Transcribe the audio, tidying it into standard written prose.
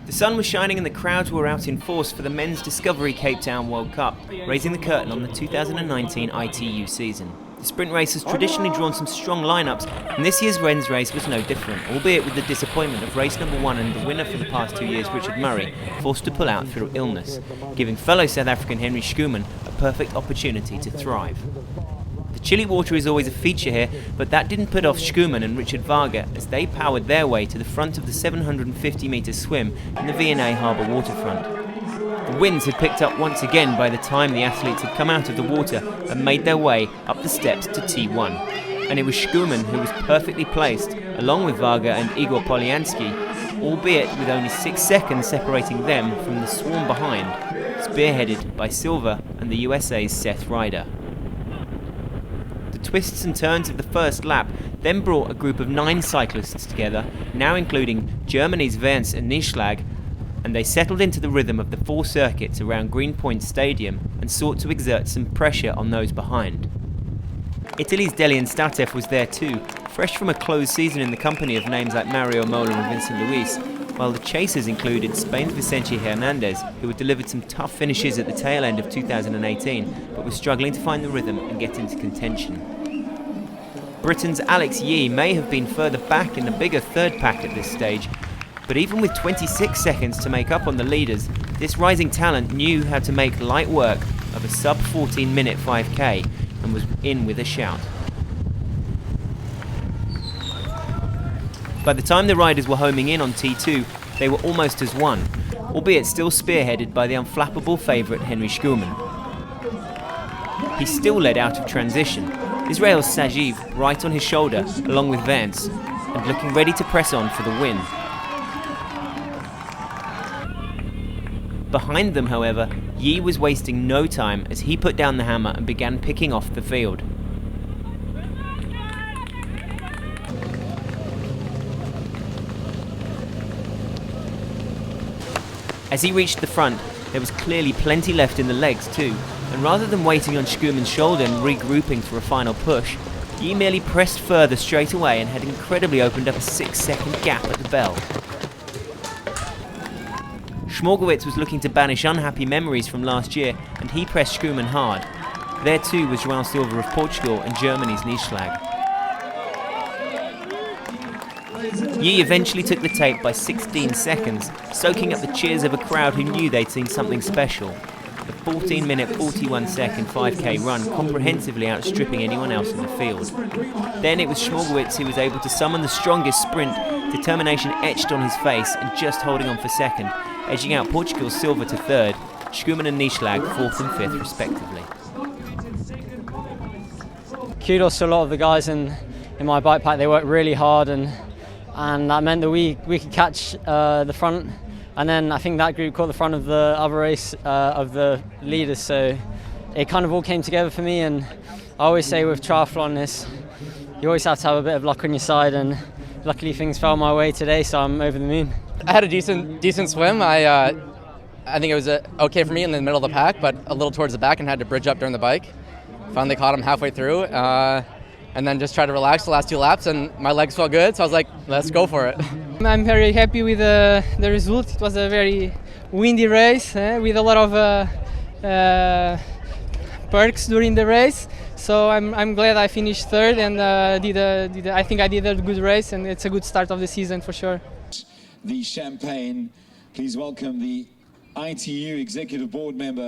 The sun was shining and the crowds were out in force for the Men's Discovery Cape Town World Cup, raising the curtain on the 2019 ITU season. The sprint race has traditionally drawn some strong lineups, and this year's men's race was no different, albeit with the disappointment of race number 1 and the winner for the past 2 years, Richard Murray, forced to pull out through illness, giving fellow South African Henry Schoeman a perfect opportunity to thrive. The chilly water is always a feature here, but that didn't put off Schoeman and Richard Varga as they powered their way to the front of the 750-metre swim in the V&A Harbour waterfront. The winds had picked up once again by the time the athletes had come out of the water and made their way up the steps to T1. And it was Schoeman who was perfectly placed, along with Varga and Igor Polyansky, albeit with only 6 seconds separating them from the swarm behind, spearheaded by Silva and the USA's Seth Ryder. The twists and turns of the first lap then brought a group of 9 cyclists together, now including Germany's Wernz and Nieschlag, and they settled into the rhythm of the 4 circuits around Greenpoint Stadium and sought to exert some pressure on those behind. Italy's Delian Statev was there too, fresh from a closed season in the company of names like Mario Mola and Vincent Luis, while the chasers included Spain's Vicente Hernandez, who had delivered some tough finishes at the tail end of 2018, but was struggling to find the rhythm and get into contention. Britain's Alex Yee may have been further back in the bigger third pack at this stage, but even with 26 seconds to make up on the leaders, this rising talent knew how to make light work of a sub-14-minute 5k and was in with a shout. By the time the riders were homing in on T2, they were almost as one, albeit still spearheaded by the unflappable favourite Henry Schoeman. He still led out of transition, Israel's Sajiv right on his shoulder along with Wernz, and looking ready to press on for the win. Behind them, however, Yee was wasting no time as he put down the hammer and began picking off the field. As he reached the front, there was clearly plenty left in the legs too, and rather than waiting on Schoeman's shoulder and regrouping for a final push, Yee merely pressed further straight away and had incredibly opened up a 6-second gap at the bell. Schmorgowitz was looking to banish unhappy memories from last year, and he pressed Schoeman hard. There too was João Silva of Portugal and Germany's Nieschlag. Yee eventually took the tape by 16 seconds, soaking up the cheers of a crowd who knew they'd seen something special. The 14-minute, 41-second 5k run comprehensively outstripping anyone else in the field. Then it was Schmorgowitz who was able to summon the strongest sprint, determination etched on his face and just holding on for second, edging out Portugal's Silva to third, Schoeman and Nieschlag 4th and 5th respectively. Kudos to a lot of the guys in my bike pack. They worked really hard and that meant that we could catch the front, and then I think that group caught the front of the other race of the leaders, so it kind of all came together for me. And I always say with triathlon you always have to have a bit of luck on your side, and luckily things fell my way today, so I'm over the moon. I had a decent swim. I think it was okay for me in the middle of the pack, but a little towards the back and had to bridge up during the bike. Finally caught him halfway through, and then just tried to relax the last 2 laps, and my legs felt good, so I was like, let's go for it. I'm very happy with the result. It was a very windy race with a lot of perks during the race. So I'm glad I finished third and I think I did a good race, and it's a good start of the season for sure. The champagne, please welcome the ITU Executive Board member